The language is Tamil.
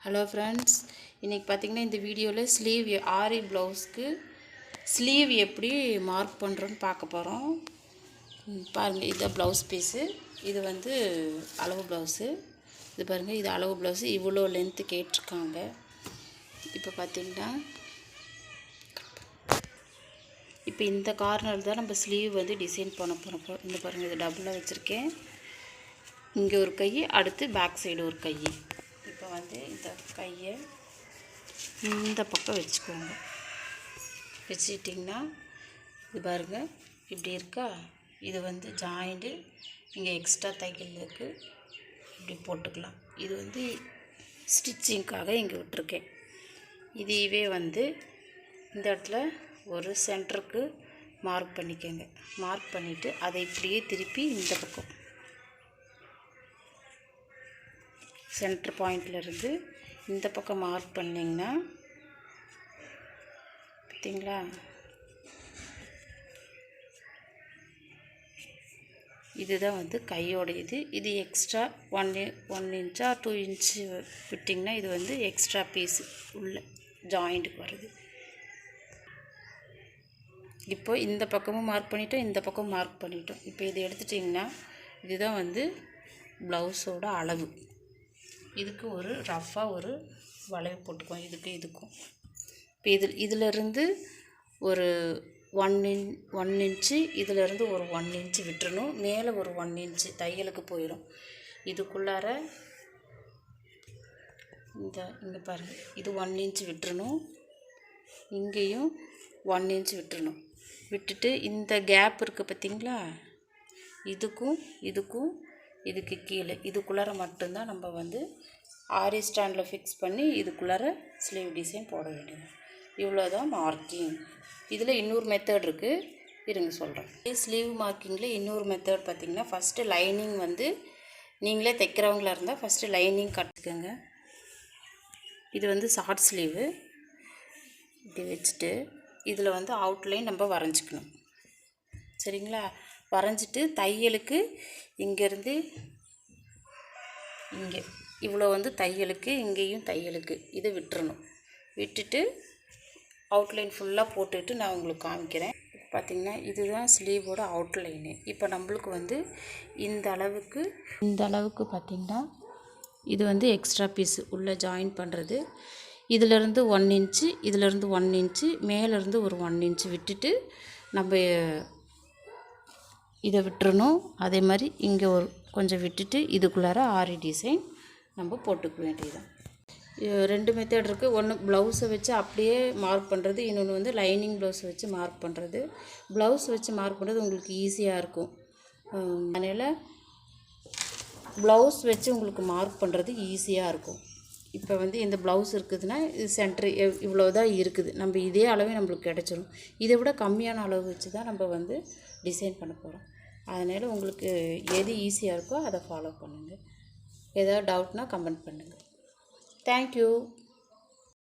ஹலோ ஃப்ரெண்ட்ஸ், இன்றைக்கி பார்த்திங்கன்னா இந்த வீடியோவில் ஸ்லீவ் ஆரி ப்ளவுஸ்க்கு ஸ்லீவ் எப்படி மார்க் பண்ணுறோன்னு பார்க்க போகிறோம். பாருங்கள், இதுதான் ப்ளவுஸ் பீஸு. இது வந்து அளவு ப்ளவுஸு. இது பாருங்கள், இது அளவு ப்ளவுஸு. இவ்வளோ லென்த்து கேட்டிருக்காங்க. இப்போ பார்த்திங்கன்னா இப்போ இந்த கார்னர் தான் நம்ம ஸ்லீவ் வந்து டிசைன் பண்ண போகிறோம். இந்த பாருங்கள், இது டபுளாக வச்சுருக்கேன். இங்கே ஒரு கை, அடுத்து பேக் சைடு ஒரு கை. இப்போ வந்து இந்த கையை இந்த பக்கம் வச்சுக்கோங்க. வச்சுக்கிட்டிங்கன்னா இது பாருங்கள், இப்படி இருக்கா. இது வந்து ஜாயிண்ட்டு இங்கே எக்ஸ்ட்ரா தையல் இருக்குது, இப்படி போட்டுக்கலாம். இது வந்து ஸ்டிச்சிங்க்காக இங்கே விட்டுருக்கேன். இதுவே வந்து இந்த இடத்துல ஒரு சென்டருக்கு மார்க் பண்ணிக்கோங்க. மார்க் பண்ணிவிட்டு அதை இப்படியே திருப்பி இந்த பக்கம் சென்டர் பாயிண்ட்லேருந்து இந்த பக்கம் மார்க் பண்ணிங்கன்னா பார்த்தீங்களா, இதுதான் வந்து கையோட இது எக்ஸ்ட்ரா 1 இன்ச்சா 2 இன்ச்சு விட்டிங்கன்னா இது வந்து எக்ஸ்ட்ரா பீஸு உள்ள ஜாயிண்ட்டுக்கு வருது. இப்போ இந்த பக்கமும் மார்க் பண்ணிட்டோம், இந்த பக்கம் மார்க் பண்ணிட்டோம். இப்போ இது எடுத்துட்டிங்கன்னா இதுதான் வந்து ப்ளவுஸோட அளவு. இதுக்கு ஒரு ரஃப்பாக ஒரு வளைவு போட்டுக்குவோம், இதுக்கும். இப்போ இதிலிருந்து ஒரு 1 இன்ச்சு, இதிலேருந்து ஒரு 1 இன்ச்சு விட்டுறணும். மேலே ஒரு 1 இன்ச்சு தையலுக்கு போயிடும். இதுக்குள்ளார இங்கே பாருங்கள், இது 1 இன்ச்சு விட்டுறணும். இங்கேயும் 1 இன்ச்சு விட்டுறணும். விட்டுட்டு இந்த கேப் இருக்குது பார்த்தீங்களா, இதுக்கும் இதுக்கு கீழே இதுக்குள்ளார மட்டும்தான் நம்ம வந்து ஆரி ஸ்டாண்டில் ஃபிக்ஸ் பண்ணி இதுக்குள்ளார ஸ்லீவ் டிசைன் போட வேண்டியது. இவ்வளோதான் மார்க்கிங். இதில் இன்னொரு மெத்தட் இருக்குது, இருங்க சொல்கிறேன். ஸ்லீவ் மார்க்கிங்கில் இன்னொரு மெத்தட் பார்த்திங்கன்னா, ஃபஸ்ட்டு லைனிங் வந்து நீங்களே தைக்கிறவங்களா இருந்தால் ஃபஸ்ட்டு லைனிங் கட்டுக்குங்க. இது வந்து ஷார்ட் ஸ்லீவு. இப்படி வச்சுட்டு இதில் வந்து அவுட்லைன் நம்ம வரைஞ்சிக்கணும். சரிங்களா? வரைஞ்சிட்டு தையலுக்கு இங்கேருந்து இங்கே இவ்வளோ வந்து தையலுக்கு, இங்கேயும் தையலுக்கு இதை விட்டுறணும். விட்டுட்டு அவுட்லைன் ஃபுல்லாக போட்டுட்டு நான் உங்களுக்கு காமிக்கிறேன். பார்த்திங்கன்னா இதுதான் ஸ்லீவோட அவுட்லைனு. இப்போ நம்மளுக்கு வந்து இந்த அளவுக்கு பார்த்திங்கன்னா இது வந்து எக்ஸ்ட்ரா பீஸு உள்ளே ஜாயின் பண்ணுறது. இதிலேருந்து 1 இன்ச்சு, இதிலேருந்து 1 இன்ச்சு, மேலேருந்து ஒரு 1 இன்ச்சு விட்டுட்டு நம்ம இதை விட்டுறணும். அதே மாதிரி இங்கே ஒரு கொஞ்சம் விட்டுட்டு இதுக்குள்ளார ஆரி டிசைன் நம்ம போட்டுக்க வேண்டியதுதான். 2 மெத்தட் இருக்குது. ஒன்று ப்ளவுஸை வச்சு அப்படியே மார்க் பண்ணுறது, இன்னொன்று வந்து லைனிங் ப்ளவுஸை வச்சு மார்க் பண்ணுறது. ப்ளவுஸ் வச்சு மார்க் பண்ணுறது உங்களுக்கு ஈஸியாக இருக்கும். அதனால் ப்ளவுஸ் வச்சு உங்களுக்கு மார்க் பண்ணுறது ஈஸியாக இருக்கும். இப்போ வந்து இந்த ப்ளவுஸ் இருக்குதுன்னா இது சென்ட்ரு இவ்வளோ தான் இருக்குது. நம்ம இதே அளவே நம்மளுக்கு கிடச்சிரும். இதை விட கம்மியான அளவு வச்சு தான் நம்ம வந்து டிசைன் பண்ண போகிறோம். அதனால் உங்களுக்கு எது ஈஸியாக இருக்கோ அதை ஃபாலோ பண்ணுங்கள். ஏதாவது டவுட்னால் கமெண்ட் பண்ணுங்கள். தேங்க்யூ.